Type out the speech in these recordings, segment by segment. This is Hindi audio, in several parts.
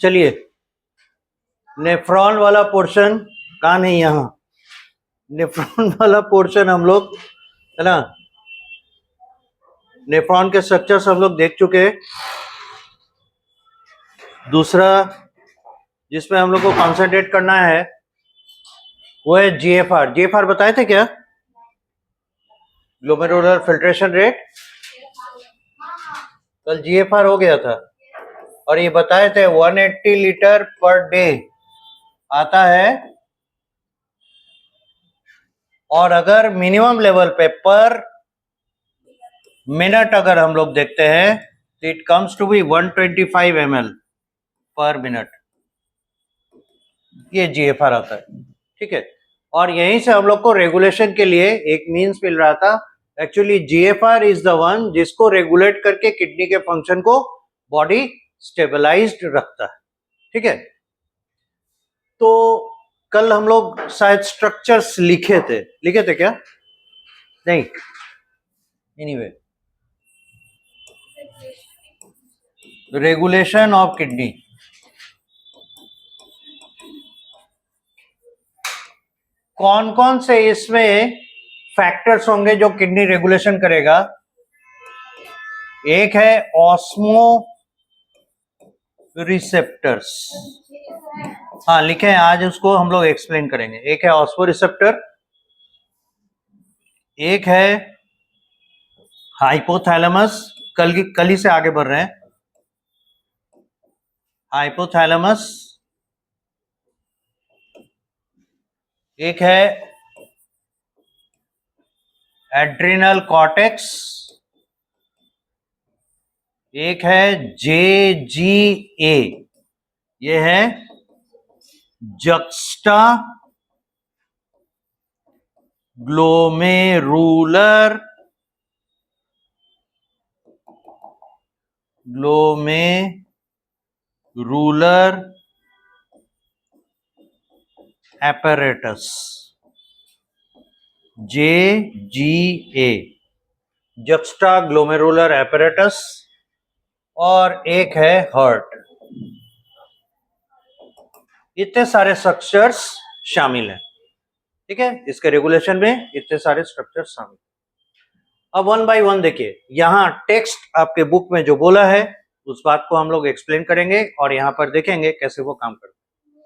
चलिए, नेफ्रॉन वाला पोर्शन कहाँ नहीं, यहाँ नेफ्रॉन वाला पोर्शन हम लोग, है ना, नेफ्रॉन के स्ट्रक्चर्स हम लोग देख चुके हैं। दूसरा जिसमें हम लोग को कॉन्सेंट्रेट करना है वो है जीएफआर। जीएफआर बताए थे क्या? Glomerular filtration rate. कल जीएफआर हो गया था और ये बताए थे 180 लीटर पर डे आता है, और अगर मिनिमम लेवल पे पर मिनट अगर हम लोग देखते हैं तो it comes to be 125 ml पर मिनट, ये जीएफआर आता है। ठीक है, और यहीं से हम लोग को रेगुलेशन के लिए एक मीन्स मिल रहा था। Actually GFR is the one जिसको रेगुलेट करके किडनी के फंक्शन को बॉडी स्टेबलाइज्ड रखता है। ठीक है, तो कल हम लोग शायद स्ट्रक्चर्स लिखे थे क्या? नहीं, एनीवे, रेगुलेशन ऑफ किडनी। कौन कौन से इसमें फैक्टर्स होंगे जो किडनी रेगुलेशन करेगा? एक है ऑस्मो रिसेप्टर्स। हाँ लिखे हैं, आज उसको हम लोग एक्सप्लेन करेंगे। एक है ऑस्मो रिसेप्टर, एक है हाइपोथैलेमस, कल ही से आगे बढ़ रहे हैं, हाइपोथैलेमस। एक है एड्रिनल कॉर्टेक्स, एक है JGA, ये है juxta glomerular apparatus, JGA, juxta glomerular apparatus। और एक है हार्ट। इतने सारे स्ट्रक्चर्स शामिल हैं। ठीक है, इसके रेगुलेशन में इतने सारे स्ट्रक्चर्स शामिल। अब वन बाय वन देखिए, यहां टेक्स्ट आपके बुक में जो बोला है उस बात को हम लोग एक्सप्लेन करेंगे और यहां पर देखेंगे कैसे वो काम करते हैं।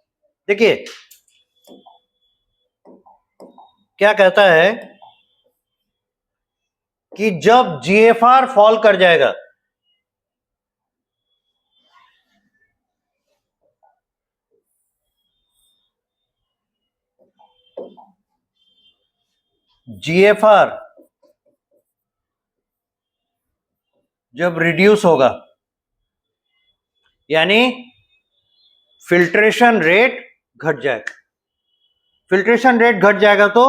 देखिए क्या कहता है कि जब जीएफआर फॉल कर जाएगा, जीएफआर जब रिड्यूस होगा, यानी फिल्ट्रेशन रेट घट जाएगा। फिल्ट्रेशन रेट घट जाएगा तो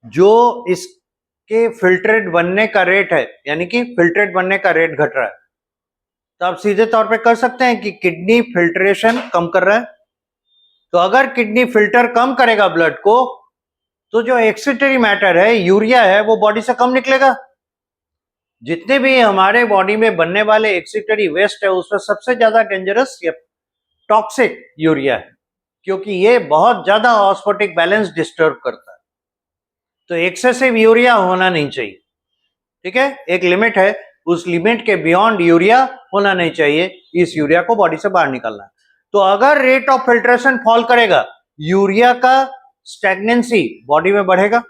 जो इसके फिल्ट्रेट बनने का रेट है, यानी कि फिल्ट्रेट बनने का रेट घट रहा है, तो आप सीधे तौर पे कर सकते हैं कि किडनी फिल्ट्रेशन कम कर रहा है। तो अगर किडनी फिल्टर कम करेगा ब्लड को, तो जो एक्सिटरी मैटर है, यूरिया है, वो बॉडी से कम निकलेगा। जितने भी हमारे बॉडी में बनने वाले एक्सिटरी वेस्ट है उसमें सबसे ज्यादा डेंजरस या टॉक्सिक यूरिया है, क्योंकि ये बहुत ज्यादा ऑस्मोटिक बैलेंस डिस्टर्ब करता है। तो एक्सेसिव यूरिया होना नहीं चाहिए। ठीक है, एक लिमिट है, उस लिमिट के बियॉन्ड यूरिया होना नहीं चाहिए। इस यूरिया को बॉडी से बाहर निकालना है। तो अगर रेट ऑफ फिल्ट्रेशन फॉल करेगा, यूरिया का स्टैग्नेंसी बॉडी में बढ़ेगा,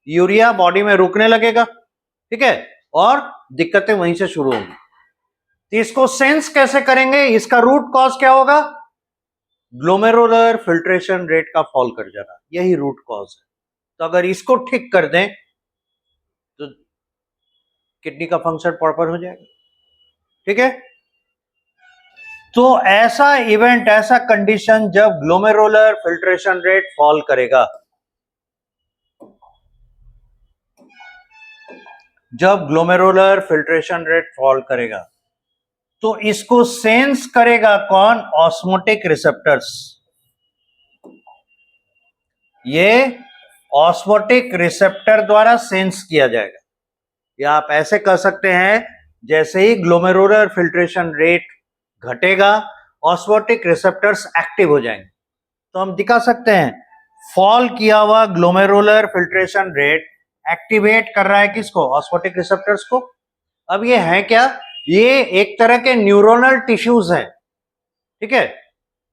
यूरिया बॉडी में रुकने लगेगा। ठीक है, और दिक्कतें वहीं से शुरू होंगी। तो इसको सेंस कैसे करेंगे? इसका रूट कॉज क्या होगा? ग्लोमेरुलर फिल्ट्रेशन रेट का फॉल कर जाना, यही रूट कॉज है। तो अगर इसको ठीक कर दें तो किडनी का फंक्शन प्रॉपर हो जाएगा। ठीक है, तो ऐसा इवेंट, ऐसा कंडीशन जब ग्लोमेरुलर फिल्ट्रेशन रेट फॉल करेगा, जब ग्लोमेरुलर फिल्ट्रेशन रेट फॉल करेगा, तो इसको सेंस करेगा कौन? Osmotic receptors. ये ऑस्मोटिक रिसेप्टर द्वारा सेंस किया जाएगा। या आप ऐसे कह सकते हैं, जैसे ही ग्लोमेरुलर फिल्ट्रेशन रेट घटेगा ऑस्मोटिक रिसेप्टर्स एक्टिव हो जाएंगे। तो हम दिखा सकते हैं फॉल किया हुआ ग्लोमेरुलर फिल्ट्रेशन रेट एक्टिवेट कर रहा है किसको? ऑस्मोटिक रिसेप्टर्स को। अब ये है क्या? ये एक तरह के न्यूरोनल टिश्यूज हैं, ठीक है,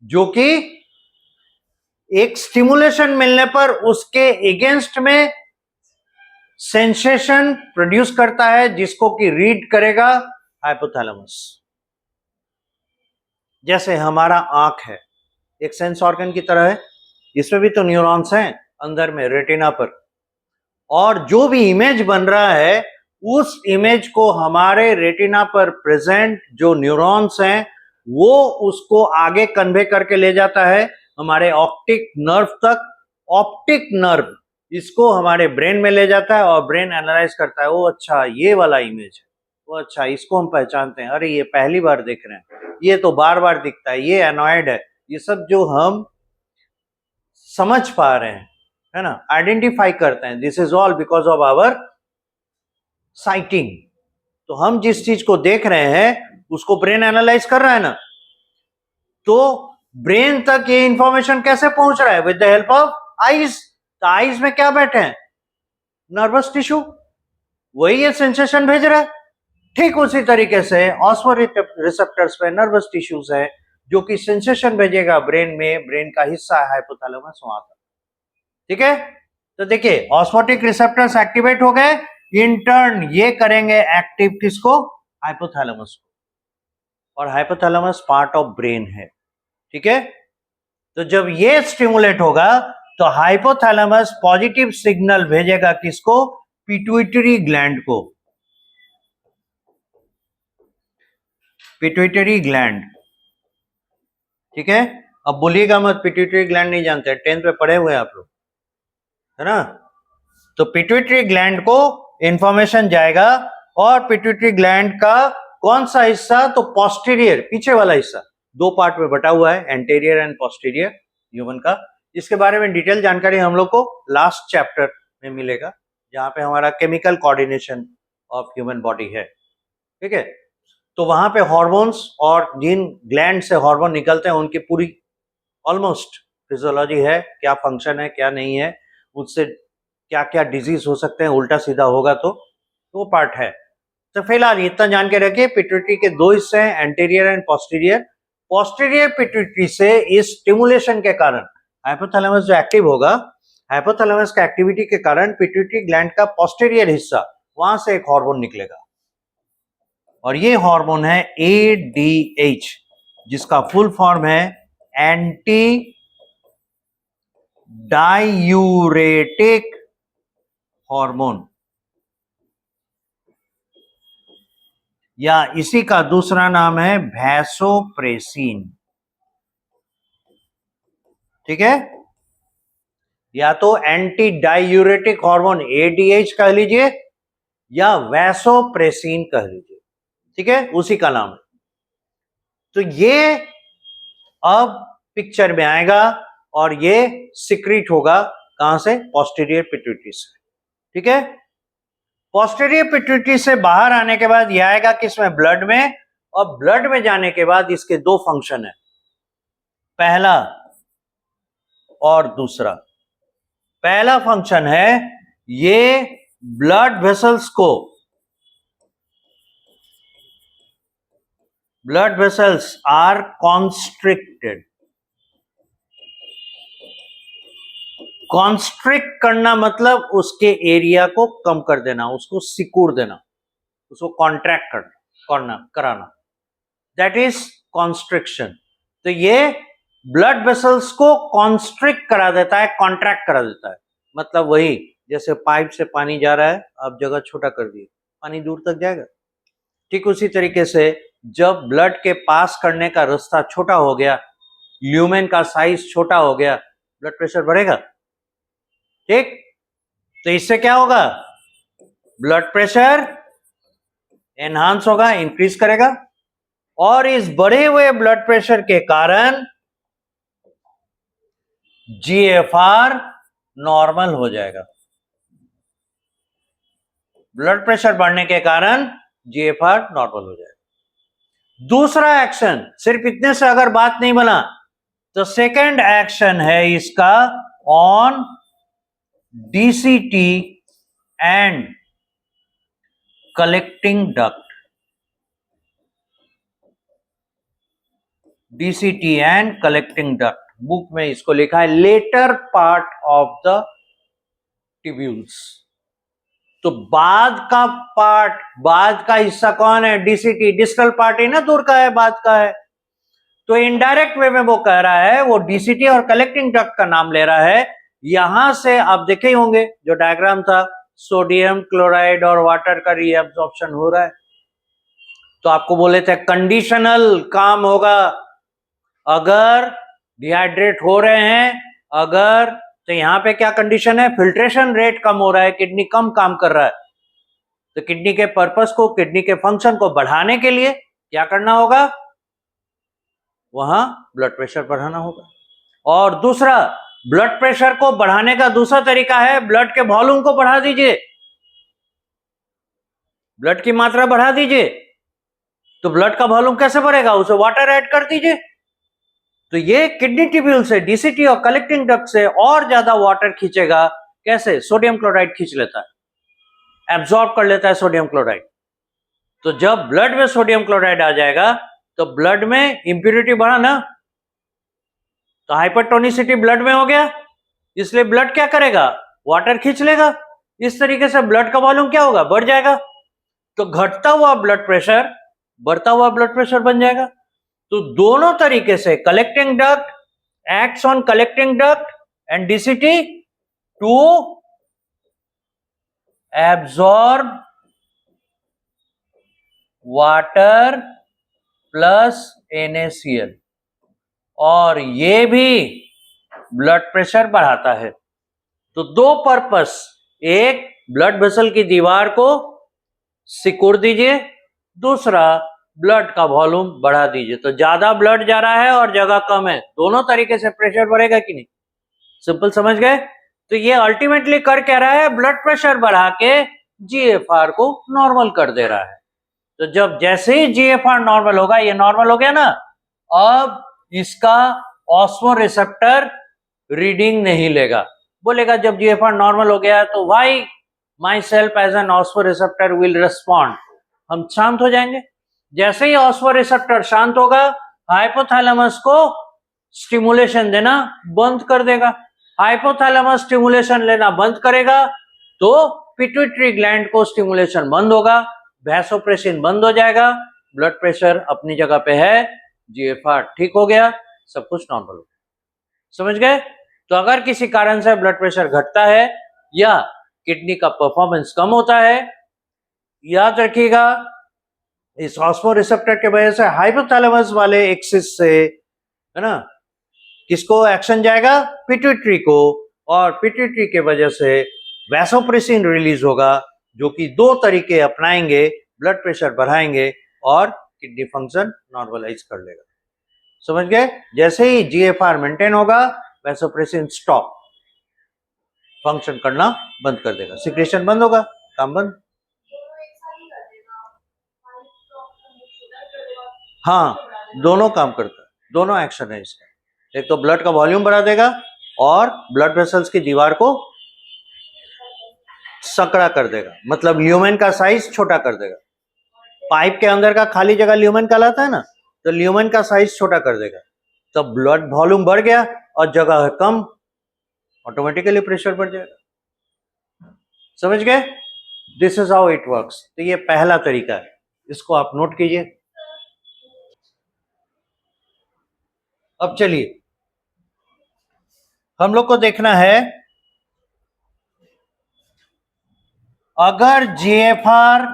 जो कि एक स्टिमुलेशन मिलने पर उसके अगेंस्ट में सेंसेशन प्रोड्यूस करता है, जिसको कि रीड करेगा हाइपोथैलेमस। जैसे हमारा आंख है, एक सेंस ऑर्गन की तरह है, इसमें भी तो न्यूरॉन्स हैं अंदर में रेटिना पर, और जो भी इमेज बन रहा है उस इमेज को हमारे रेटिना पर प्रेजेंट जो न्यूरॉन्स हैं वो उसको आगे कन्वे करके ले जाता है हमारे ऑप्टिक नर्व तक। ऑप्टिक नर्व इसको हमारे ब्रेन में ले जाता है और ब्रेन एनालाइज करता है, वो अच्छा ये वाला इमेज है, वो अच्छा इसको हम पहचानते हैं, अरे ये पहली बार देख रहे हैं, ये तो बार बार दिखता है, ये एनॉयड है। ये सब जो हम समझ पा रहे हैं, है ना, आइडेंटिफाई करते हैं, this is all because of our sighting. तो हम जिस चीज को देख रहे हैं उसको ब्रेन एनालाइज कर रहा है ना, तो ब्रेन तक ये इंफॉर्मेशन कैसे पहुंच रहा है? With the help of eyes. तो आईज में क्या बैठे हैं? नर्वस टिश्यू, वही ये सेंसेशन भेज रहा है। ठीक उसी तरीके से ऑस्मोटिक रिसेप्टर्स पे नर्वस टिश्यूज है जो कि सेंसेशन भेजेगा ब्रेन में, ब्रेन का हिस्सा है हाइपोथैलेमस वहां तक, ठीक है। तो देखिए ऑस्मोटिक रिसेप्टर्स एक्टिवेट हो गए, इन टर्न ये करेंगे एक्टिव किसको? हाइपोथैलेमस को, और हाइपोथैलेमस पार्ट ऑफ ब्रेन है, ठीक है। तो जब ये स्टिमुलेट होगा तो हाइपोथैलेमस पॉजिटिव सिग्नल भेजेगा किसको? पिट्यूटरी ग्लैंड को, पिट्यूटरी ग्लैंड, ठीक है। अब बोलिएगा मत पिट्यूटरी ग्लैंड नहीं जानते, 10th में पढ़े हुए आप लोग, है ना। तो पिट्यूटरी ग्लैंड को इंफॉर्मेशन जाएगा, और पिट्यूटरी ग्लैंड का कौन सा हिस्सा? तो पोस्टीरियर, पीछे वाला हिस्सा, दो पार्ट में बटा हुआ है, एंटीरियर एंड पोस्टीरियर ह्यूमन का। इसके बारे में डिटेल जानकारी हम लोग को लास्ट चैप्टर में मिलेगा, जहां पे हमारा chemical coordination of human body है, ठीक है। तो वहां पे हॉर्मोन्स और जिन ग्लैंड से हार्मोन निकलते हैं उनकी पूरी ऑलमोस्ट फिजियोलॉजी है, क्या फंक्शन है क्या नहीं है, उससे क्या क्या डिजीज हो सकते हैं उल्टा सीधा होगा तो वो पार्ट है। तो फिलहाल इतना जान के रखिए, पिट्यूटरी के दो हिस्से हैं, anterior and posterior. Posterior pituitary से इस स्टिमुलेशन के कारण हाइपोथैलेमस जो एक्टिव होगा, हाइपोथैलेमस का एक्टिविटी के कारण पिट्यूटरी ग्लैंड का पोस्टीरियर हिस्सा, वहां से एक हार्मोन निकलेगा, और ये हार्मोन है ADH, जिसका फुल फॉर्म है एंटी डायूरेटिक हार्मोन, या इसी का दूसरा नाम है वैसोप्रेसिन, ठीक है। या तो एंटी डायूरेटिक हार्मोन ADH कह लीजिए या वैसोप्रेसिन कह लीजिए, ठीक है, उसी का नाम है। तो ये अब पिक्चर में आएगा और ये सिक्रीट होगा कहां से? पोस्टीरियर पिट्यूटरी से, ठीक है। पोस्टीरियर पिट्यूटरी से बाहर आने के बाद ये आएगा किसमें? ब्लड में, और ब्लड में जाने के बाद इसके दो फंक्शन है, पहला और दूसरा। पहला फंक्शन है ये ब्लड वेसल्स को, blood vessels are constricted. Constrict करना मतलब उसके एरिया को कम कर देना, उसको सिकुड़ देना, उसको कॉन्ट्रैक्ट करना कराना, दैट इज कॉन्स्ट्रिक्शन। तो ये ब्लड वेसल्स को कॉन्स्ट्रिक्ट करा देता है, कॉन्ट्रैक्ट करा देता है। मतलब वही जैसे पाइप से पानी जा रहा है, आप जगह छोटा कर दिए, पानी दूर तक जाएगा। ठीक उसी तरीके से जब ब्लड के पास करने का रास्ता छोटा हो गया, ल्यूमेन का साइज छोटा हो गया, ब्लड प्रेशर बढ़ेगा, ठीक। तो इससे क्या होगा? ब्लड प्रेशर एनहांस होगा, इंक्रीज करेगा, और इस बढ़े हुए ब्लड प्रेशर के कारण GFR नॉर्मल हो जाएगा। ब्लड प्रेशर बढ़ने के कारण GFR नॉर्मल हो जाएगा। दूसरा एक्शन, सिर्फ इतने से अगर बात नहीं बना तो सेकंड एक्शन है इसका on DCT and collecting duct, DCT and collecting duct, book में इसको लिखा है latter part of the tubules. तो बाद का पार्ट, बाद का हिस्सा कौन है? डीसीटी, डिस्टल पार्ट ही ना दूर का है, बाद का है। तो इनडायरेक्ट वे में वो कह रहा है, वो डीसीटी और कलेक्टिंग डक्ट का नाम ले रहा है। यहां से आप देखे ही होंगे जो डायग्राम था, सोडियम क्लोराइड और वाटर का रीअब्जॉर्प्शन हो रहा है। तो आपको बोले थे कंडीशनल काम होगा, अगर डिहाइड्रेट हो रहे हैं, अगर, तो यहां पे क्या कंडीशन है? फिल्ट्रेशन रेट कम हो रहा है, किडनी कम काम कर रहा है। तो किडनी के पर्पस को, किडनी के फंक्शन को बढ़ाने के लिए क्या करना होगा? वहां ब्लड प्रेशर बढ़ाना होगा। और दूसरा, ब्लड प्रेशर को बढ़ाने का दूसरा तरीका है, ब्लड के वॉल्यूम को बढ़ा दीजिए, ब्लड की मात्रा बढ़ा दीजिए। तो ब्लड का वॉल्यूम कैसे बढ़ेगा? उसे वाटर ऐड कर दीजिए। तो ये किडनी ट्यूब्यूल से, डीसीटी और कलेक्टिंग डक्ट से और ज्यादा वाटर खींचेगा। कैसे? सोडियम क्लोराइड खींच लेता है, एब्जॉर्ब कर लेता है सोडियम क्लोराइड। तो जब ब्लड में सोडियम क्लोराइड आ जाएगा तो ब्लड में इंप्यूरिटी बढ़ा ना, तो हाइपरटोनिसिटी ब्लड में हो गया, इसलिए ब्लड क्या करेगा? वाटर खींच लेगा। इस तरीके से ब्लड का वॉल्यूम क्या होगा? बढ़ जाएगा। तो घटता हुआ ब्लड प्रेशर बढ़ता हुआ ब्लड प्रेशर बन जाएगा। तो दोनों तरीके से collecting duct acts on collecting duct and DCT to absorb water plus NaCl, और ये भी ब्लड प्रेशर बढ़ाता है। तो दो पर्पस, एक ब्लड वेसल की दीवार को सिकुड़ दीजिए, दूसरा ब्लड का वॉल्यूम बढ़ा दीजिए। तो ज्यादा ब्लड जा रहा है और जगह कम है, दोनों तरीके से प्रेशर बढ़ेगा कि नहीं? सिंपल समझ गए? तो ये अल्टीमेटली कर क्या रहा है? ब्लड प्रेशर बढ़ा के GFR को नॉर्मल कर दे रहा है। तो जब जैसे ही GFR नॉर्मल होगा, ये नॉर्मल हो गया ना, अब इसका ऑस्मोरिसेप्टर रीडिंग नहीं लेगा, बोलेगा जब GFR नॉर्मल हो गया तो why myself as an osmoreceptor will respond, हम शांत हो जाएंगे। जैसे ही ऑस्मोरिसेप्टर शांत होगा, हाइपोथैलेमस को स्टिमुलेशन देना बंद कर देगा। हाइपोथैलेमस स्टिमुलेशन लेना बंद करेगा तो पिट्यूटरी ग्लैंड को स्टिमुलेशन बंद होगा, वैसोप्रेसिन बंद हो जाएगा, ब्लड प्रेशर अपनी जगह पे है, GFR ठीक हो गया, सब कुछ नॉर्मल हो गया। समझ गए? तो अगर किसी कारण से ब्लड प्रेशर घटता है या किडनी का परफॉर्मेंस कम होता है, याद रखिएगा इस ऑस्मोरिसेप्टर के वजह से हाइपोथैलेमस वाले एक्सिस से, है ना, किसको एक्शन जाएगा? पिट्यूटरी को, और पिट्यूटरी के वजह से वैसोप्रेसिन रिलीज होगा, जो कि दो तरीके अपनाएंगे, ब्लड प्रेशर बढ़ाएंगे और किडनी फंक्शन नॉर्मलाइज कर लेगा। समझ गए? जैसे ही GFR मेंटेन होगा, वैसोप्रेसिन स्टॉप, फंक्शन करना बंद कर देगा, सिक्रेशन बंद होगा, काम बंद। हाँ, दोनों काम करता है, दोनों एक्शन है इसका। एक तो ब्लड का वॉल्यूम बढ़ा देगा और ब्लड वेसल्स की दीवार को सकड़ा कर देगा, मतलब ल्यूमेन का साइज छोटा कर देगा। पाइप के अंदर का खाली जगह ल्यूमेन कहलाता है ना, तो ल्यूमेन का साइज छोटा कर देगा। तो ब्लड वॉल्यूम बढ़ गया और जगह है कम, ऑटोमेटिकली प्रेशर बढ़ जाएगा। समझ गए? This is how it works. तो ये पहला तरीका है, इसको आप नोट कीजिए। अब चलिए हम लोग को देखना है, अगर GFR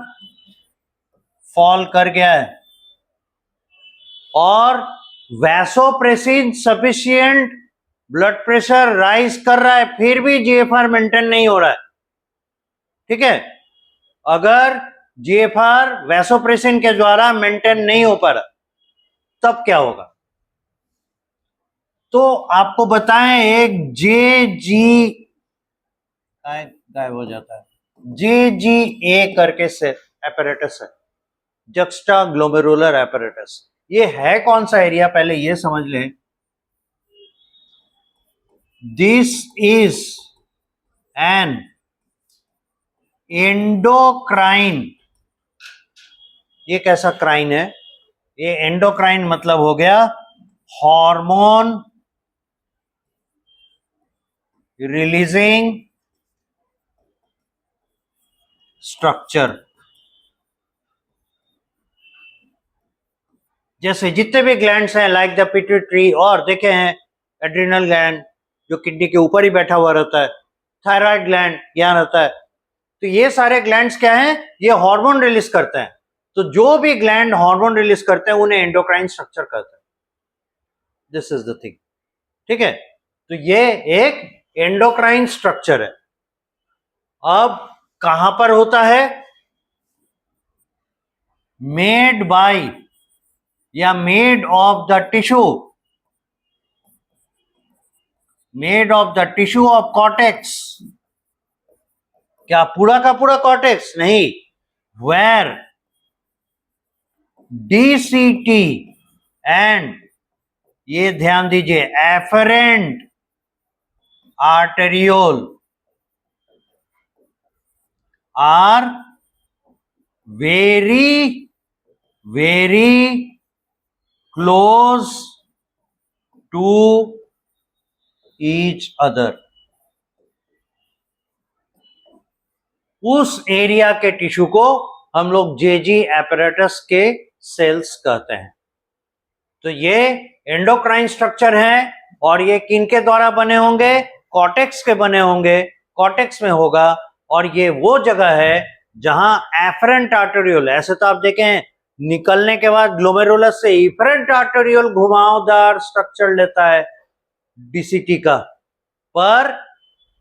फॉल कर गया है और vasopressin sufficient blood pressure rise कर रहा है, फिर भी GFR मेंटेन नहीं हो रहा है, ठीक है, अगर GFR वैसोप्रेसिन के द्वारा मेंटेन नहीं हो पा रहा, तब क्या होगा? तो आपको बताएं, एक गायब हो जाता है, JGA करके से apparatus है, जक्स्टा ग्लोमेरुलर एपरेटस। ये है कौन सा एरिया, पहले ये समझ लें। This is an endocrine. ये कैसा क्राइन है? ये एंडोक्राइन मतलब हो गया हार्मोन रिलीजिंग स्ट्रक्चर। जैसे जितने भी ग्लैंड्स हैं, लाइक द पिट्यूटरी, और देखे हैं एड्रिनल ग्लैंड जो किडनी के ऊपर ही बैठा हुआ रहता है, थायराइड ग्लैंड यहां रहता है। तो ये सारे ग्लैंड्स क्या हैं? ये हार्मोन रिलीज करते हैं। तो जो भी ग्लैंड हार्मोन रिलीज करते हैं उन्हें एंडोक्राइन स्ट्रक्चर कहते हैं। दिस इज द थिंग, ठीक है। तो ये एक एंडोक्राइन स्ट्रक्चर है। अब कहां पर होता है? मेड बाय या made of the tissue, made of the tissue of cortex. क्या पूरा का पूरा कॉर्टेक्स? नहीं, वेर डीसीटी एंड, ये ध्यान दीजिए, afferent arteriole are very very close to each other. उस एरिया के टिश्यू को हम लोग जेजी एपरेटस के सेल्स कहते हैं। तो ये एंडोक्राइन स्ट्रक्चर है और ये किनके द्वारा बने होंगे? कॉर्टेक्स के बने होंगे, कॉर्टेक्स में होगा। और ये वो जगह है जहां एफरेंट आर्टेरियोल, ऐसे तो आप देखें निकलने के बाद ग्लोमेरुलस से इफरेंट आर्टेरियोल घुमावदार स्ट्रक्चर लेता है डीसीटी का, पर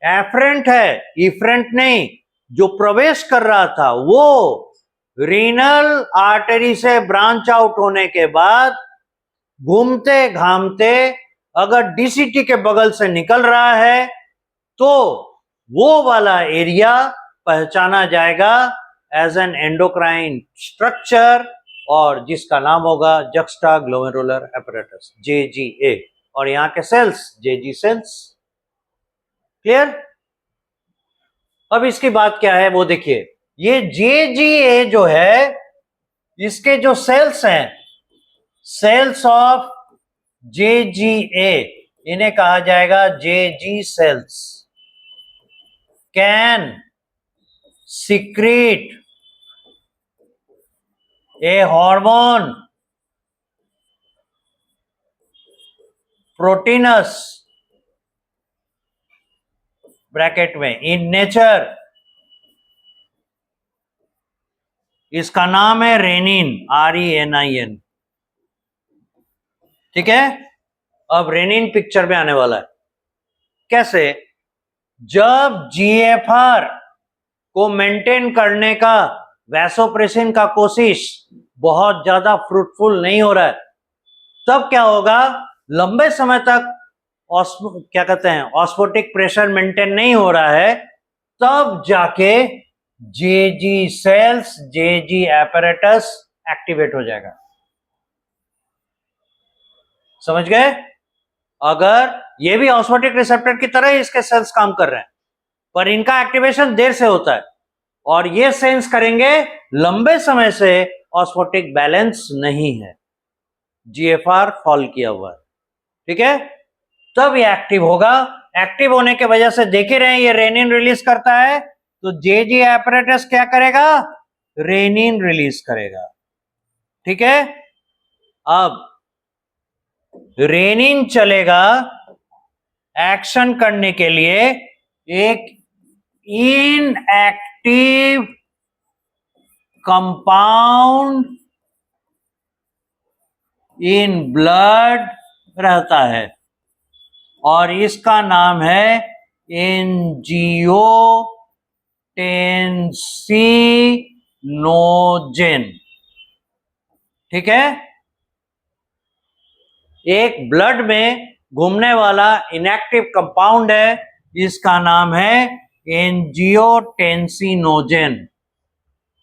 एफरेंट है, इफरेंट नहीं। जो प्रवेश कर रहा था वो रीनल आर्टरी से ब्रांच आउट होने के बाद घूमते घामते अगर डीसीटी के बगल से निकल रहा है तो वो वाला एरिया पहचाना जाएगा एज एन एंडोक्राइन स्ट्रक्चर, और जिसका नाम होगा जक्स्टा ग्लोमेरुलर एपरेटस, जेजीए। और यहां के सेल्स जेजी सेल्स। क्लियर? अब इसकी बात क्या है वो देखिए। ये जेजीए जो है, इसके जो सेल्स हैं, सेल्स ऑफ जेजीए, इन्हें कहा जाएगा जेजी sales. Can secrete A hormone proteins, bracket में, इन नेचर। इसका नाम है रेनिन, RENIN। ठीक है। अब रेनिन पिक्चर में आने वाला है। कैसे? जब जीएफआर को मेंटेन करने का वैसोप्रेसिन का कोशिश बहुत ज्यादा फ्रूटफुल नहीं हो रहा है, तब क्या होगा? लंबे समय तक क्या कहते हैं, ऑस्मोटिक प्रेशर मेंटेन नहीं हो रहा है, तब जाके जेजी सेल्स, जेजी एपरेटस एक्टिवेट हो जाएगा। समझ गए? अगर ये भी ऑस्मोटिक रिसेप्टर की तरह ही इसके सेल्स काम कर रहे हैं, पर इनका एक्टिवेशन देर से होता है और ये सेंस करेंगे लंबे समय से ऑस्मोटिक बैलेंस नहीं है, जीएफआर फॉल किया हुआ है। ठीक है, तब ये एक्टिव होगा। एक्टिव होने की वजह से देख ही रहे हैं ये रेनिन रिलीज करता है, तो जेजी एपरेटस क्या करेगा? रेनिन रिलीज करेगा। ठीक है, अब रेनिन चलेगा एक्शन करने के लिए एक इनएक्टिव कंपाउंड इन ब्लड रहता है और इसका नाम है एंजियोटेंसिनोजेन। ठीक है, एक ब्लड में घूमने वाला इनएक्टिव कंपाउंड है, इसका नाम है एंजियोटेंसिनोजेन।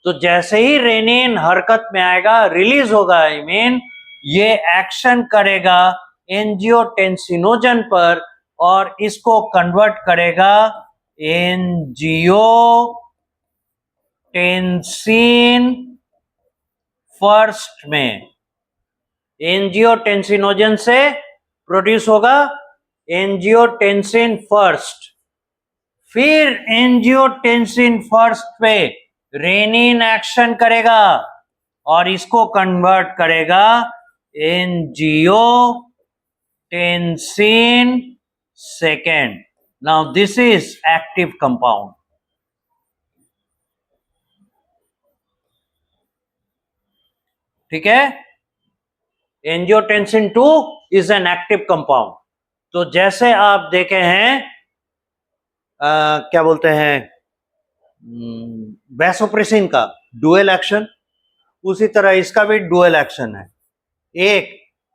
तो जैसे ही रेनिन हरकत में आएगा, रिलीज होगा, आई मीन ये एक्शन करेगा एंजियोटेंसिनोजन पर और इसको कन्वर्ट करेगा एंजियोटेंसिन फर्स्ट में। एंजियोटेंसिनोजन से प्रोड्यूस होगा एंजियोटेंसिन फर्स्ट, फिर एंजियोटेंसिन फर्स्ट पे रेनिन एक्शन करेगा और इसको कन्वर्ट करेगा angiotensin second. Now this is active compound. ठीक है, angiotensin 2 is an active compound. तो जैसे आप देखे हैं क्या बोलते हैं वैसोप्रेसिन का डुअल एक्शन, उसी तरह इसका भी डुअल एक्शन है। एक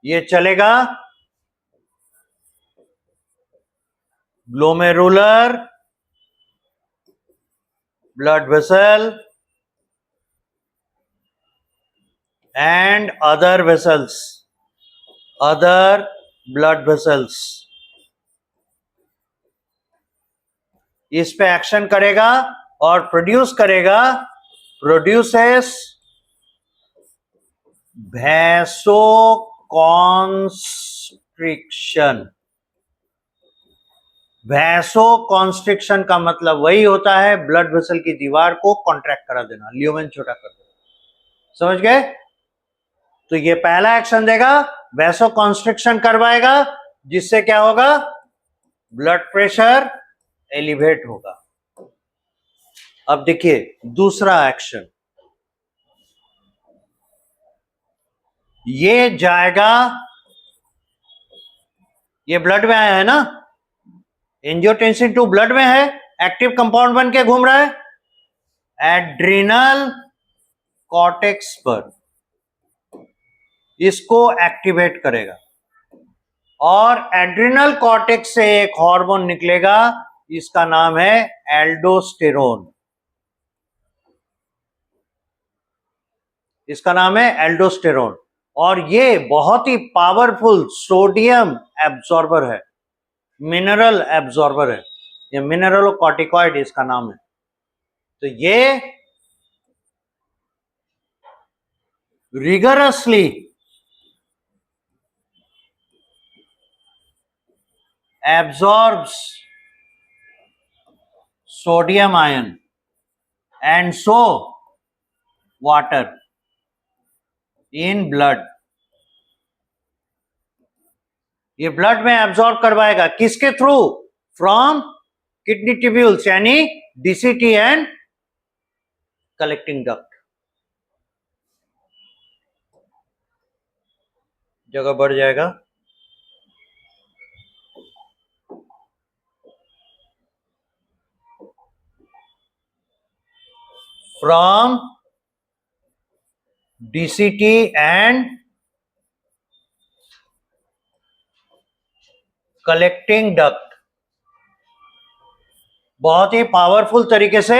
ये चलेगा glomerular blood vessel and other vessels, other blood vessels, इस पे एक्शन करेगा और प्रोड्यूस करेगा, प्रोड्यूसेस वैसोकॉन्स्ट्रिक्शन। वैसोकॉन्स्ट्रिक्शन का मतलब वही होता है ब्लड वेसल की दीवार को कॉन्ट्रैक्ट करा देना, ल्यूमेन छोटा कर देना। समझ गए? तो ये पहला एक्शन देगा, वैसोकॉन्स्ट्रिक्शन करवाएगा, जिससे क्या होगा, ब्लड प्रेशर एलिवेट होगा। अब देखिए दूसरा एक्शन, ये जाएगा, ये ब्लड में आया है ना, एंजियोटेंसिन 2 ब्लड में है, एक्टिव कंपाउंड बन के घूम रहा है एड्रिनल कॉर्टेक्स पर, इसको एक्टिवेट करेगा और एड्रिनल कॉर्टेक्स से एक हार्मोन निकलेगा, इसका नाम है एल्डोस्टेरोन। इसका नाम है एल्डोस्टेरोन और ये बहुत ही पावरफुल सोडियम एब्जॉर्बर है, मिनरल एब्जॉर्बर है, ये मिनरलोकॉर्टिकॉइड इसका नाम है। तो ये rigorously absorbs sodium ion and so water in blood। ये ब्लड में एब्जॉर्ब करवाएगा, किसके थ्रू? फ्रॉम किडनी ट्यूब्यूल्स यानी डीसीटी एंड कलेक्टिंग डक्ट। जगह बढ़ जाएगा, from DCT and collecting duct, बहुत ही पावरफुल तरीके से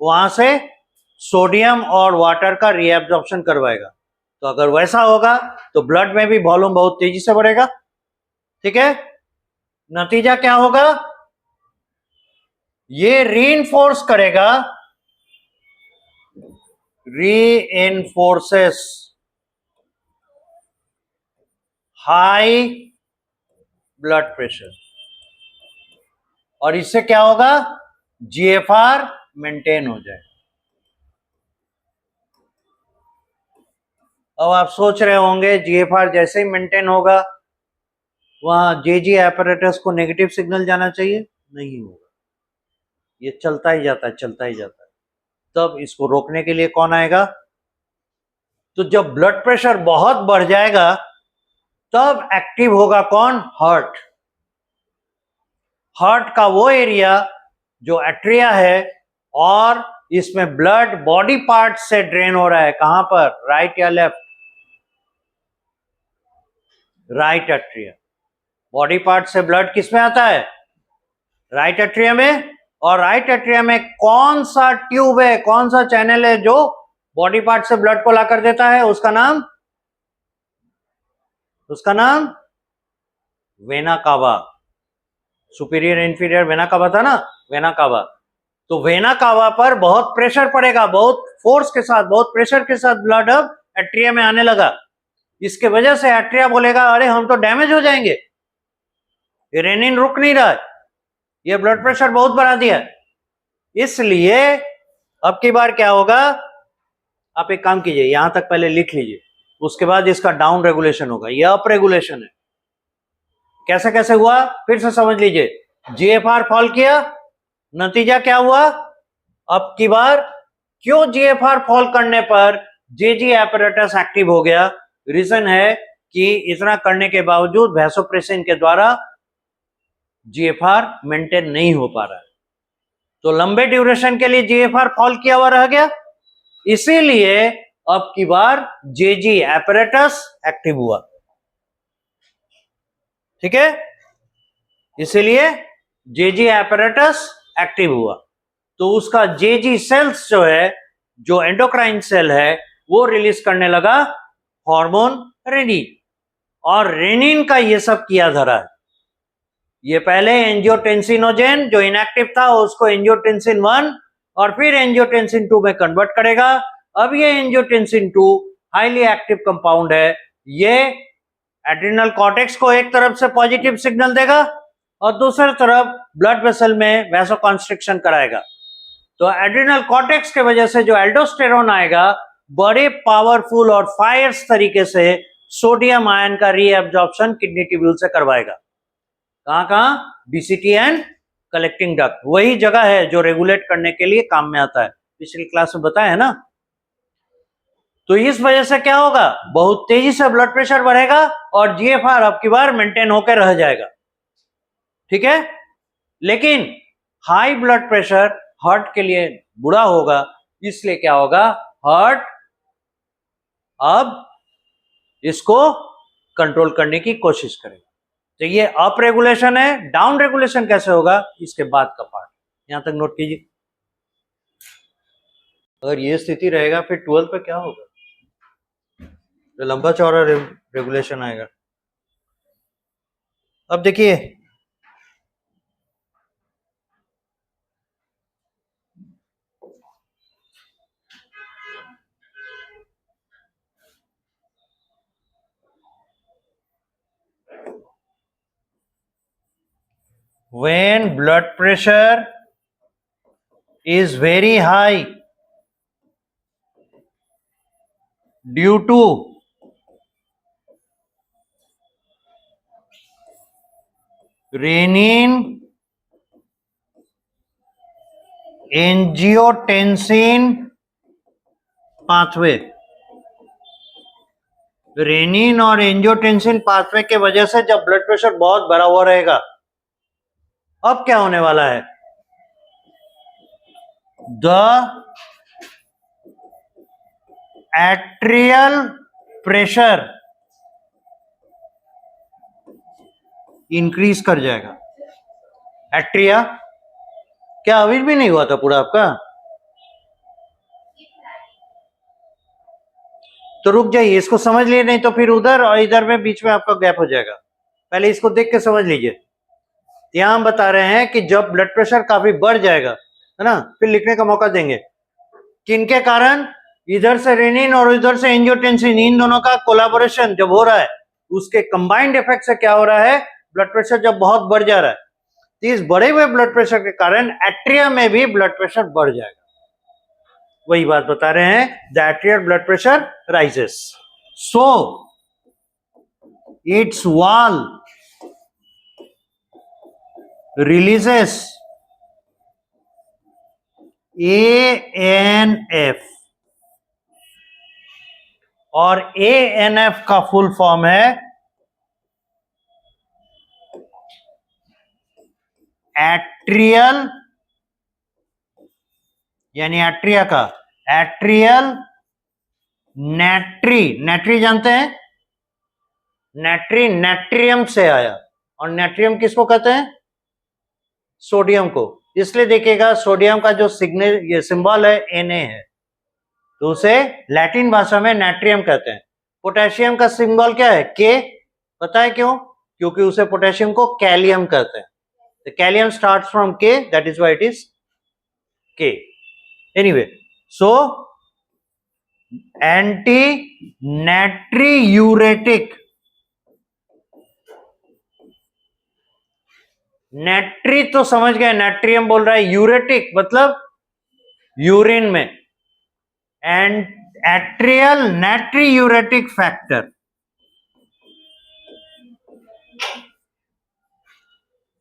वहां से सोडियम और वाटर का रीएब्जॉर्प्शन करवाएगा। तो अगर वैसा होगा तो ब्लड में भी वॉल्यूम बहुत तेजी से बढ़ेगा। ठीक है, नतीजा क्या होगा? ये रीइंफोर्स करेगा, रीइंफोर्सेस हाई ब्लड प्रेशर और इससे क्या होगा? जीएफआर मेंटेन हो जाए। अब आप सोच रहे होंगे जीएफआर जैसे ही मेंटेन होगा वहां जेजी एपरेटस को नेगेटिव सिग्नल जाना चाहिए? नहीं होगा, ये चलता ही जाता है, चलता ही जाता है। तब इसको रोकने के लिए कौन आएगा? तो जब ब्लड प्रेशर बहुत बढ़ जाएगा तब एक्टिव होगा कौन? हार्ट। हार्ट का वो एरिया जो एट्रिया है और इसमें ब्लड बॉडी पार्ट से ड्रेन हो रहा है, कहां पर? राइट या left? Right atria. Body part से ब्लड किस में आता है? राइट एट्रिया में। और राइट एट्रिया में कौन सा ट्यूब है, कौन सा चैनल है जो बॉडी पार्ट से ब्लड को ला कर देता है, उसका नाम vena cava. Superior inferior vena cava था ना, वेना कावा। तो वेना कावा पर बहुत प्रेशर पड़ेगा, बहुत फोर्स के साथ, बहुत प्रेशर के साथ ब्लड अब एट्रिया में आने लगा। इसके वजह से एट्रिया बोलेगा अरे हम तो डैमेज हो जाएंगे, रेनिन रुक नहीं रहा है, ये ब्लड प्रेशर बहुत बढ़ा दिया। इसलिए अब की बार क्या होगा, आप एक काम कीजिए, यहां तक पहले लिख लीजिए, उसके बाद इसका डाउन रेगुलेशन होगा, ये अप रेगुलेशन है। कैसे कैसे हुआ फिर से समझ लीजिए। जीएफआर फॉल किया, नतीजा क्या हुआ, अब की बार क्यों जीएफआर फॉल करने पर जेजी एपरेटस एक्टिव हो गया? रीजन है कि इतना करने के बावजूद वैसोप्रेसिन के द्वारा जीएफआर मेंटेन नहीं हो पा रहा है, तो लंबे ड्यूरेशन के लिए जीएफआर फॉल किया हुआ रह गया। इसीलिए अब की बार जेजी एपरेटस एक्टिव हुआ, ठीक है, इसीलिए जेजी एपरेटस एक्टिव हुआ। तो उसका जेजी सेल्स जो है, जो एंडोक्राइन सेल है, वो रिलीज करने लगा हार्मोन रेनिन, और रेनिन का ये सब किया धरा है। ये पहले एंजियोटेंसिनोजेन जो इनएक्टिव था उसको एंजियोटेंसिन 1 और फिर एंजियोटेंसिन 2 में कन्वर्ट करेगा। अब ये एंजियोटेंसिन 2 हाईली एक्टिव कंपाउंड है, ये एड्रिनल कॉर्टेक्स को एक तरफ से पॉजिटिव सिग्नल देगा और दूसरी तरफ ब्लड वेसल में वैसोकंस्ट्रिक्शन कराएगा। तो एड्रिनल कॉर्टेक्स के वजह से जो एल्डोस्टेरोन आएगा, बड़े पावरफुल और फायर्स तरीके से सोडियम आयन का रीएब्जॉर्प्शन किडनी ट्यूब्यूल से करवाएगा। कहां? बीसीटी एंड कलेक्टिंग डक्ट, वही जगह है जो रेगुलेट करने के लिए काम में आता है, पिछली क्लास में बताया है ना। तो इस वजह से क्या होगा, बहुत तेजी से ब्लड प्रेशर बढ़ेगा और जीएफआर अब की बार मेंटेन होकर रह जाएगा, ठीक है। लेकिन हाई ब्लड प्रेशर हार्ट के लिए बुरा होगा, इसलिए क्या होगा, हार्ट अब इसको कंट्रोल करने की कोशिश करेगा। तो ये अप रेगुलेशन है। डाउन रेगुलेशन कैसे होगा, इसके बाद का पार्ट यहां तक नोट कीजिए। अगर ये स्थिति रहेगा फिर 12 पे क्या होगा, तो लंबा चौड़ा रेगुलेशन आएगा। अब देखिए, when blood pressure is very high due to renin angiotensin pathway, renin और एंजियोटेंसिन पाथवे के वजह से जब ब्लड प्रेशर बहुत बढ़ा हुआ रहेगा, अब क्या होने वाला है, द एट्रियल प्रेशर इंक्रीज कर जाएगा। एट्रिया क्या अभी भी नहीं हुआ था पूरा आपका, तो रुक जाइए, इसको समझ लिए, नहीं तो फिर उधर और इधर में बीच में आपका गैप हो जाएगा। पहले इसको देख के समझ लीजिए। यहां हम बता रहे हैं कि जब ब्लड प्रेशर काफी बढ़ जाएगा, है ना, फिर लिखने का मौका देंगे, किनके कारण, इधर से रेनिन और इधर से एंजियोटेंसिन, इन दोनों का कोलैबोरेशन जब हो रहा है, उसके कंबाइंड इफेक्ट से क्या हो रहा है, ब्लड प्रेशर जब बहुत बढ़ जा रहा है, तो इस बढ़े हुए ब्लड प्रेशर के कारण एट्रिया में भी ब्लड प्रेशर बढ़ जाएगा। वही बात बता रहे हैं, the atrial blood pressure rises, so it's wall releases ANF, और ANF का फुल फॉर्म है एट्रियल, यानी एट्रिया का एट्रियल नेट्री, नेट्री जानते हैं, नेट्री नेट्रियम से आया, और नेट्रियम किसको कहते हैं, सोडियम को, इसलिए देखिएगा सोडियम का जो सिग्नल, ये सिंबल है Na है, तो उसे लैटिन भाषा में नाट्रियम कहते हैं। पोटेशियम का सिंबल क्या है? के। पता है क्यों? क्योंकि उसे पोटेशियम को कैलियम कहते हैं। The calcium starts from K, that is why it is K. Anyway, so anti-natriuretic, नेट्री तो समझ गए, नाट्रियम बोल रहा है, यूरेटिक मतलब यूरिन में, एंड एट्रियल नाट्रियूरेटिक फैक्टर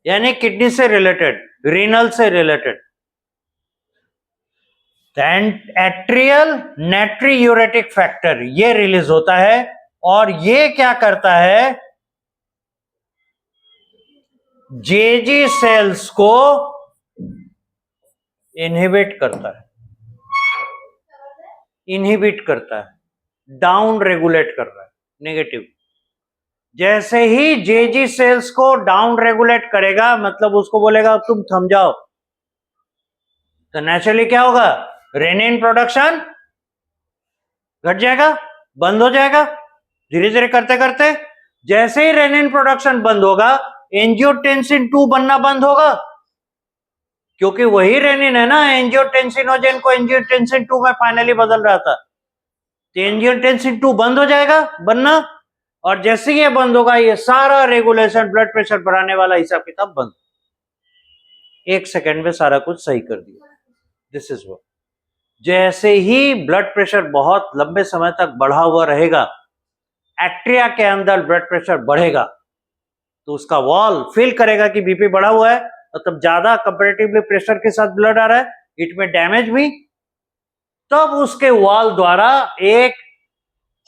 यानी किडनी से रिलेटेड, रीनल से रिलेटेड, एट्रियल नाट्रियूरेटिक फैक्टर ये रिलीज होता है और ये क्या करता है? जेजी सेल्स को इनहिबिट करता है, डाउन रेगुलेट कर रहा है, नेगेटिव। जैसे ही जेजी सेल्स को डाउन रेगुलेट करेगा मतलब उसको बोलेगा तुम थम जाओ, तो नेचुरली क्या होगा? रेनिन प्रोडक्शन घट जाएगा, बंद हो जाएगा, धीरे धीरे करते करते। जैसे ही रेनिन प्रोडक्शन बंद होगा, एंजियोटेंसिन 2 बनना बंद होगा, क्योंकि वही रेनिन है ना एंजियोटेंसिनोजेन को एंजियोटेंसिन 2 में फाइनली बदल रहा था। तो एंजियोटेंसिन 2 बंद हो जाएगा बनना, और जैसे ये बंद होगा ये सारा रेगुलेशन, ब्लड प्रेशर बढ़ाने वाला हिसाब किताब बंद। 1 सेकेंड में सारा कुछ सही कर दिया। This is what. जैसे ही ब्लड प्रेशर बहुत लंबे समय तक बढ़ा हुआ रहेगा, एट्रिया के अंदर ब्लड प्रेशर बढ़ेगा, तो उसका वॉल फील करेगा कि बीपी बढ़ा हुआ है, मतलब ज्यादा कंपैरेटिवली प्रेशर के साथ ब्लड आ रहा है, इट में डैमेज भी। तब उसके वॉल द्वारा एक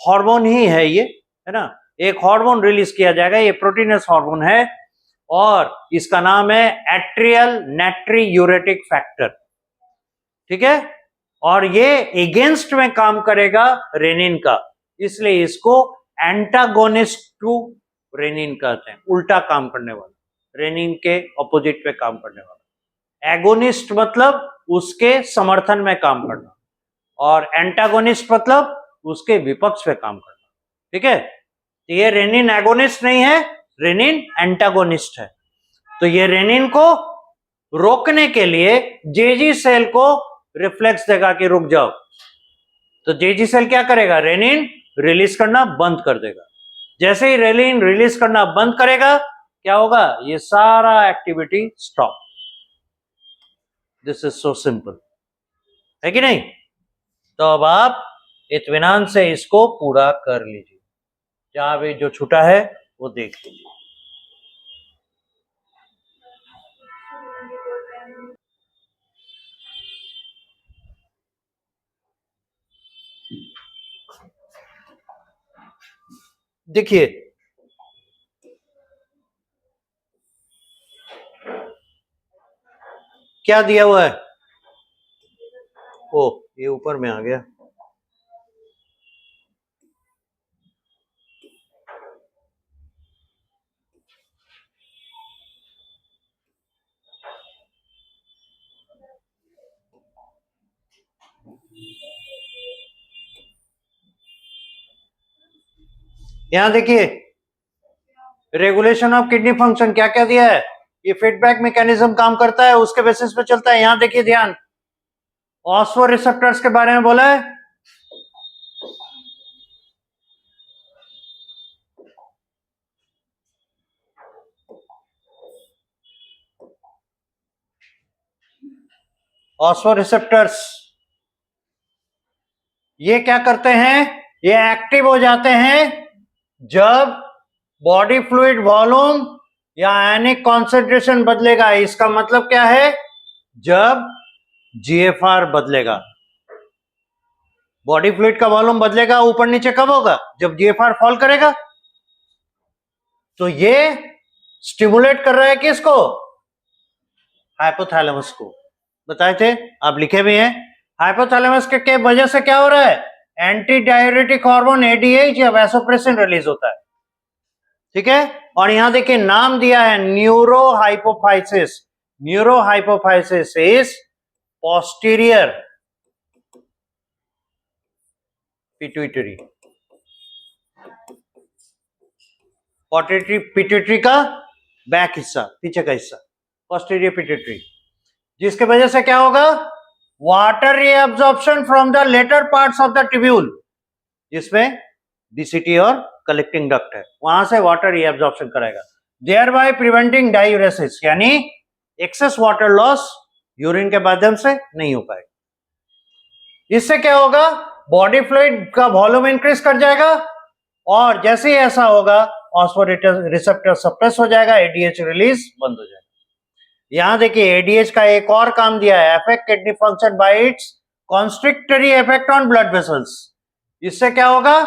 हार्मोन ही है ये, है ना, एक हार्मोन रिलीज किया जाएगा, ये प्रोटीनस हार्मोन है और इसका नाम है एट्रियल नाट्रियूरेटिक फैक्टर। ठीक है, और ये अगेंस्ट में काम करेगा रेनिन का, इसलिए इसको एंटागोनिस्ट टू रेनिन कहते हैं, उल्टा काम करने वाला, रेनिन के ऑपोजिट पे काम करने वाला। एगोनिस्ट मतलब उसके समर्थन में काम करना, और एंटागोनिस्ट मतलब उसके विपक्ष पे काम करना। ठीक है, तो ये रेनिन एगोनिस्ट नहीं है, रेनिन एंटागोनिस्ट है। तो ये रेनिन को रोकने के लिए जेजी सेल को रिफ्लेक्स देगा कि रुक जाओ, तो जेजी सेल क्या करेगा? रेनिन रिलीज करना बंद कर देगा। जैसे ही रेनिन रिलीज करना बंद करेगा क्या होगा? ये सारा activity stop. This is so simple, है कि नहीं? तो अब आप इत्मीनान से इसको पूरा कर लीजिए, जहां भी जो छूटा है वो देख लीजिए। देखिए, क्या दिया हुआ है? ओ, ये ऊपर में आ गया। यहां देखिए, रेगुलेशन ऑफ किडनी फंक्शन क्या क्या दिया है? ये फीडबैक मैकेनिज्म काम करता है, उसके बेसिस पे चलता है। यहां देखिए ध्यान, ऑस्मोरिसेप्टर्स के बारे में बोला है, ऑस्मोरिसेप्टर्स ये क्या करते हैं? ये एक्टिव हो जाते हैं जब बॉडी फ्लूइड वॉल्यूम या आयनिक कॉन्सेंट्रेशन बदलेगा। इसका मतलब क्या है? जब जीएफआर बदलेगा, बॉडी फ्लूइड का वॉल्यूम बदलेगा, ऊपर नीचे कब होगा? जब जीएफआर फॉल करेगा। तो ये स्टिमुलेट कर रहा है किसको? हाइपोथैलेमस को। बताए थे, आप लिखे भी हैं। हाइपोथैलेमस के वजह से क्या हो रहा है? एंटी डाययूरेटिक हार्मोन एडीएच या वैसोप्रेसिन रिलीज होता है। ठीक है, और यहां देखिए नाम दिया है neurohypophysis. Neurohypophysis is posterior pituitary, pituitary का बैक हिस्सा, पीछे का हिस्सा, पोस्टीरियर पिट्यूटरी, जिसके वजह से क्या होगा, water reabsorption from the latter parts of the tubule, जिसमें डीसीटी और कलेक्टिंग डक्ट है, वहां से वाटर रीअब्जॉर्प्शन करेगा, देयर बाय प्रिवेंटिंग डायूरेसिस, यानी एक्सेस वाटर लॉस यूरिन के माध्यम से नहीं हो पाएगा। इससे क्या होगा, बॉडी फ्लूइड का वॉल्यूम इंक्रीज कर जाएगा, और जैसे ही ऐसा होगा ऑस्मोरेटर रिसेप्टर सप्रेस हो जाएगा, एडीएच रिलीज बंद हो जाएगा। यहां देखिए एडीएच का एक और काम दिया है, affect kidney function by it's constrictory effect on blood vessels. इससे क्या होगा,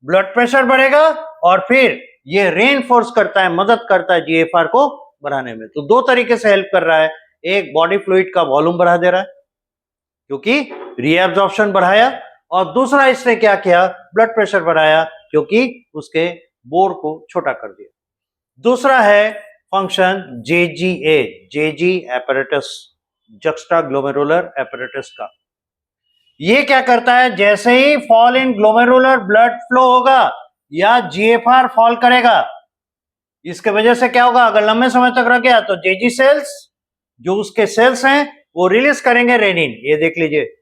ब्लड प्रेशर बढ़ेगा और फिर ये रेनफोर्स करता है, मदद करता है जीएफआर को बढ़ाने में। तो दो तरीके से हेल्प कर रहा है, एक बॉडी फ्लूइड का वॉल्यूम बढ़ा दे रहा है क्योंकि रीअब्जॉर्प्शन बढ़ाया, और दूसरा इसने क्या किया, ब्लड प्रेशर बढ़ाया क्योंकि उसके बोर को छोटा कर दिया। दूसरा है function JGA, JG apparatus, juxtaglomerular apparatus का। ये क्या करता है, जैसे ही fall in glomerular blood flow होगा या जीएफआर फॉल करेगा, इसके वजह से क्या होगा, अगर लंबे समय तक रह गया तो जेजी सेल्स, जो उसके सेल्स हैं, वो रिलीज करेंगे रेनिन। ये देख लीजिए,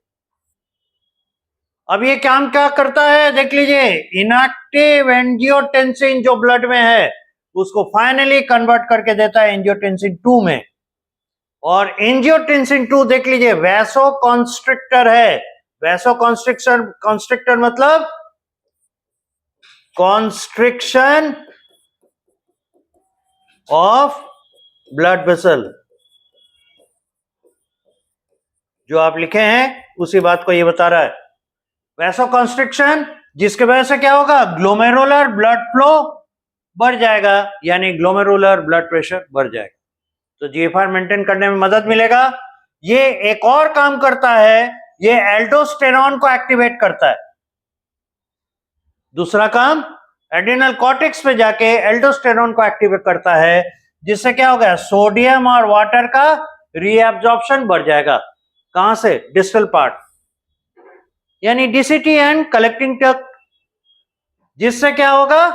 अब ये काम क्या करता है, देख लीजिए, इनएक्टिव एंजियोटेंसिन जो ब्लड में है उसको फाइनली कन्वर्ट करके देता है एंजियोटेंसिन 2 में, और एंजियोटेंसिन 2 देख लीजिए वैसो कॉन्स्ट्रिक्टर है। वैसो कॉन्स्ट्रिक्टर मतलब कॉन्स्ट्रिक्शन ऑफ ब्लड वेसल, जो आप लिखे हैं उसी बात को ये बता रहा है, वैसो कॉन्स्ट्रिक्शन, जिसके वजह से क्या होगा, ग्लोमेरुलर ब्लड फ्लो बढ़ जाएगा, यानी ग्लोमेरुलर ब्लड प्रेशर बढ़ जाएगा, तो जीएफआर मेंटेन करने में मदद मिलेगा। ये एक और काम करता है, ये एल्डोस्टेरॉन को एक्टिवेट करता है। दूसरा काम, एड्रिनल कॉर्टेक्स पे जाके एल्डोस्टेरॉन को एक्टिवेट करता है, जिससे क्या होगा, सोडियम और वाटर का रीअब्जॉर्प्शन बढ़ जाएगा। कहां से, डिस्टल पार्ट, यानी डीसीटी एंड कलेक्टिंग डक्ट, जिससे क्या होगा,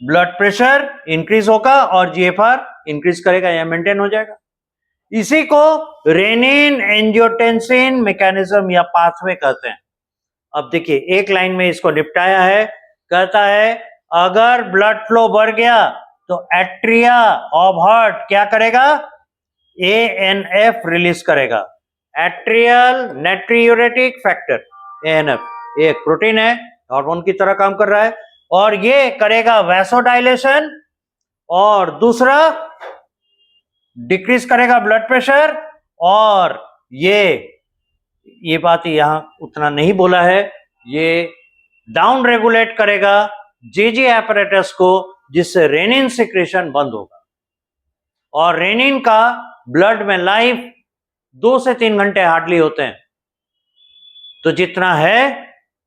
ब्लड प्रेशर इंक्रीज होगा और जीएफआर इंक्रीज करेगा, या मेंटेन हो जाएगा। इसी को रेनिन एंजियोटेंसिन मैकेनिज्म या पाथवे कहते हैं। अब देखिए एक लाइन में इसको निपटाया है, कहता है अगर ब्लड फ्लो बढ़ गया तो एट्रिया ऑफ हार्ट क्या करेगा, एएनएफ रिलीज करेगा, एट्रियल नाइट्रियूरेटिक फैक्टर, एएनएफ, एक प्रोटीन है, हार्मोन की तरह काम कर रहा है, और ये करेगा वैसोडाइलेशन, और दूसरा डिक्रीज करेगा ब्लड प्रेशर, और ये बात यहां उतना नहीं बोला है, ये डाउन रेगुलेट करेगा जेजी एपरेटस को, जिससे रेनिन सिक्रेशन बंद होगा, और रेनिन का ब्लड में लाइफ 2 से 3 घंटे हार्डली होते हैं, तो जितना है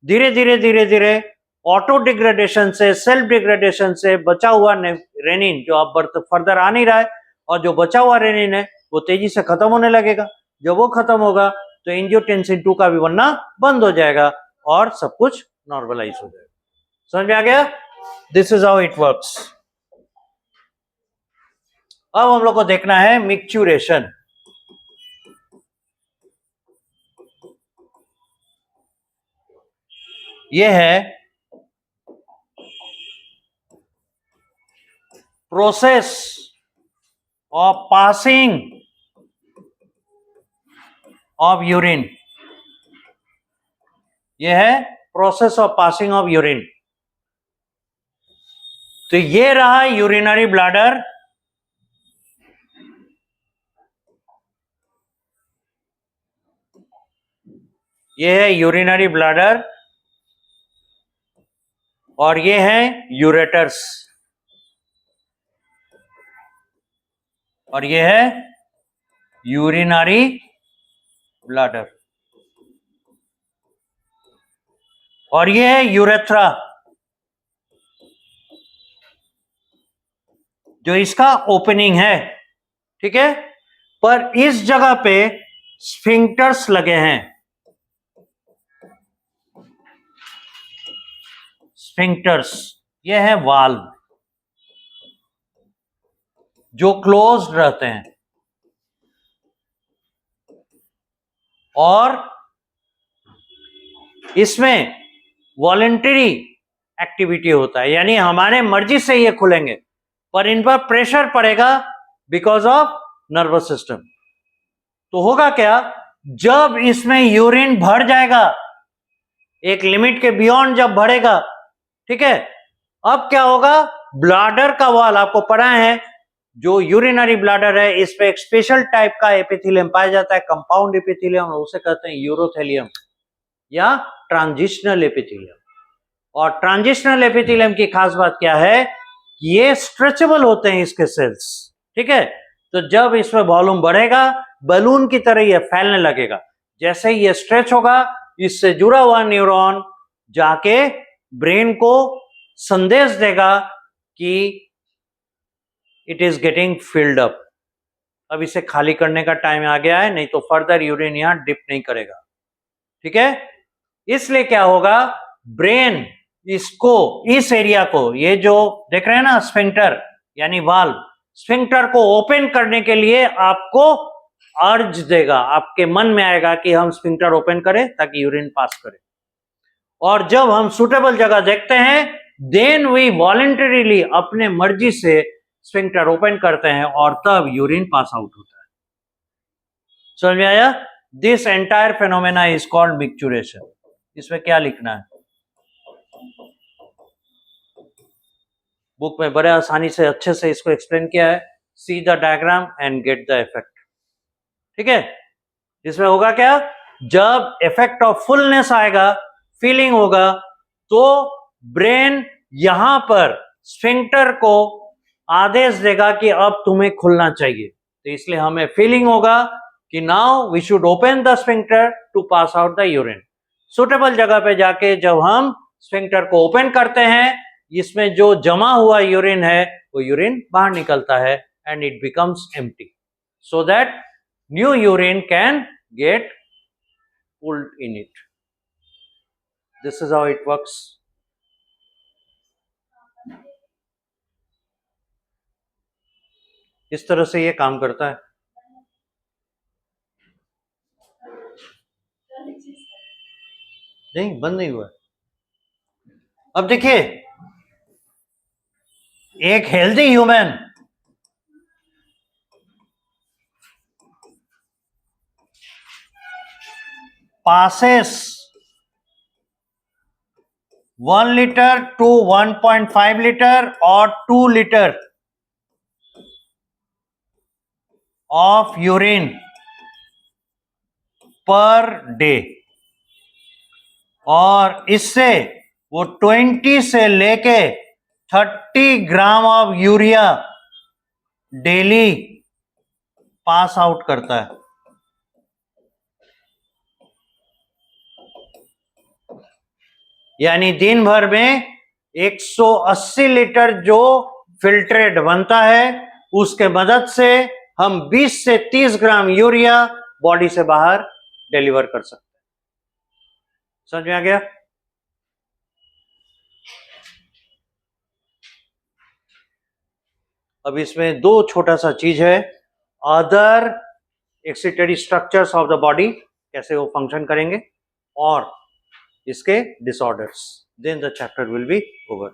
धीरे धीरे ऑटो डिग्रेडेशन से, सेल्फ डिग्रेडेशन से बचा हुआ रेनिन जो अब फर्दर आ नहीं रहा है, और जो बचा हुआ रेनिन है वो तेजी से खत्म होने लगेगा। जब वो खत्म होगा तो एंजियोटेंसिन 2 का भी बनना बंद हो जाएगा और सब कुछ नॉर्मलाइज हो जाएगा। समझ में आ गया, this is how it works. अब हम लोग को देखना है मिक्चुरेशन। ये है process of passing of urine, ये है process of passing of urine. तो ये रहा यूरिनरी ब्लैडर, ये है यूरिनरी ब्लैडर, और ये है यूरेटर्स, और ये है यूरिनरी ब्लैडर, और ये है यूरेथ्रा, जो इसका ओपनिंग है, ठीक है, पर इस जगह पे स्फिंक्टर्स लगे हैं, स्फिंक्टर्स, ये है वाल्व जो क्लोज्ड रहते हैं, और इसमें वॉलेंटरी एक्टिविटी होता है, यानी हमारे मर्जी से ये खुलेंगे, पर इन पर प्रेशर पड़ेगा बिकॉज ऑफ नर्वस सिस्टम। तो होगा क्या, जब इसमें यूरिन भर जाएगा, एक लिमिट के बियॉन्ड जब भरेगा, ठीक है, अब क्या होगा, ब्लैडर का वॉल आपको पढ़ा है, जो यूरिनरी ब्लैडर है, इस पे एक स्पेशल टाइप का एपिथेलियम पाया जाता है, कंपाउंड एपिथेलियम, उसे कहते हैं यूरोथेलियम या ट्रांजिशनल एपिथेलियम। और ट्रांजिशनल एपिथेलियम की खास बात क्या है, ये स्ट्रेचेबल होते हैं इसके सेल्स, ठीक है। तो जब इसमें वॉल्यूम बढ़ेगा, बलून की तरह ये फैलने लगेगा, जैसे ही ये स्ट्रेच होगा, इससे जुड़ा हुआ न्यूरॉन जाके ब्रेन को संदेश देगा कि it is getting filled up, अब इसे खाली करने का टाइम आ गया है, नहीं तो फर्दर यूरिन यहां डिप नहीं करेगा, ठीक है। इसलिए क्या होगा, ब्रेन इसको, इस एरिया को, ये जो देख रहे हैं ना स्फिंक्टर यानी वाल्व, स्फिंक्टर को ओपन करने के लिए आपको अर्ज देगा, आपके मन में आएगा कि हम स्फिंक्टर ओपन करें ताकि यूरिन पास करे। और जब हम सुटेबल जगह देखते हैं, देन वी वॉलंटरीली अपने मर्जी से स्फिंक्टर ओपन करते हैं और तब यूरिन पास आउट होता है। समझ में आया? This entire phenomena is called micturition. इसमें क्या लिखना है, बुक में बड़े आसानी से अच्छे से इसको एक्सप्लेन किया है, see the diagram and get the effect, ठीक है। इसमें होगा क्या, जब इफेक्ट ऑफ फुलनेस आएगा, फीलिंग होगा, तो ब्रेन यहां पर स्फिंक्टर को आदेश देगा कि अब तुम्हें खुलना चाहिए। तो इसलिए हमें फीलिंग होगा कि now we should open the sphincter to pass out the urine. Suitable जगह पे जाके जब हम स्फिंक्टर को ओपन करते हैं, इसमें जो जमा हुआ यूरिन है वो यूरिन बाहर निकलता है and it becomes empty, so that new urine can get pulled in it. This is how it works. इस तरह से ये काम करता है। नहीं, बंद नहीं हुआ। अब देखिए, एक healthy human passes 1 liter to 1.5 liter or 2 liter of urine per day, और इससे वो 20 से लेके 30 gram of urea daily pass out करता है। यानी दिन भर में 180 लीटर जो फिल्ट्रेट बनता है, उसके मदद से हम 20 से 30 ग्राम यूरिया बॉडी से बाहर डिलीवर कर सकते हैं। समझ में आ गया? अब इसमें दो छोटा सा चीज है, other excretory structures of the body कैसे वो फंक्शन करेंगे, और इसके disorders, then the chapter will be over.